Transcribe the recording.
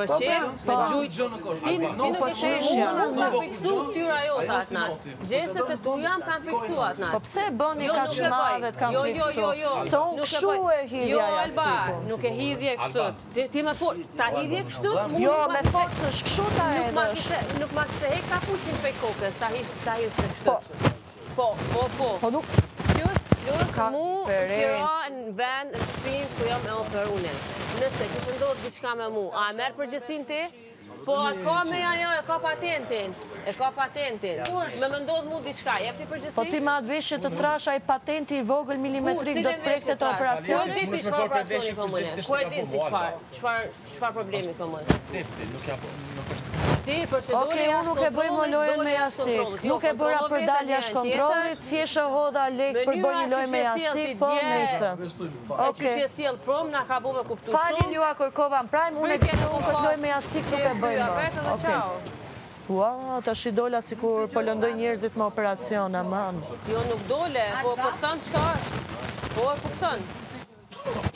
për qef, me gjujt. Ti nuk e sheshja. Nuk ka fiksu fyra jote atë natë. Gjestet e tu jam kanë fiksu atë natë. Po pse bëni ka që madhe të kanë fiksu? Se unë këshu e hidhja jastikun. Nuk e hidhje kështu. Ti me fort, ta hidhje kështu? Jo, me fort së shkëshu ta edhësh. Nuk ma kështë hek ka puqin pej kokës, ta hidhje kështu. Po. Plus mu kjera në ven, në shpinë, ku jam e operune. Nëse kështë ndodhë diçka me mu, a e merë përgjësin ti? Po, ka me ajo, e ka patentin. Me më ndodhë mu diçka, jep ti përgjësin? Po ti ma atë veshje të trasha i patenti i vogël milimetrik do të prekte të operacion? Ku e di ti qëfar operacioni për mëne? Ku e di ti qëfar problemi për mëne? Oke, unë nuk e bëj më lojën me jastik. Nuk e bëra për dalja shkontrollit, si e shëhodha lek për bëj një lojë me jastik, po nëjse. E që shje sjell prom, nga ka bu me kuptu shumë. Falin ju a kërkova në prajmë, unë e këtë lojë me jastik nuk e bëj më. Ua, të shidola si kur po lëndoj njerëzit me operacion, aman. Jo, nuk dole, po të thënë qka është. Po e kuptën.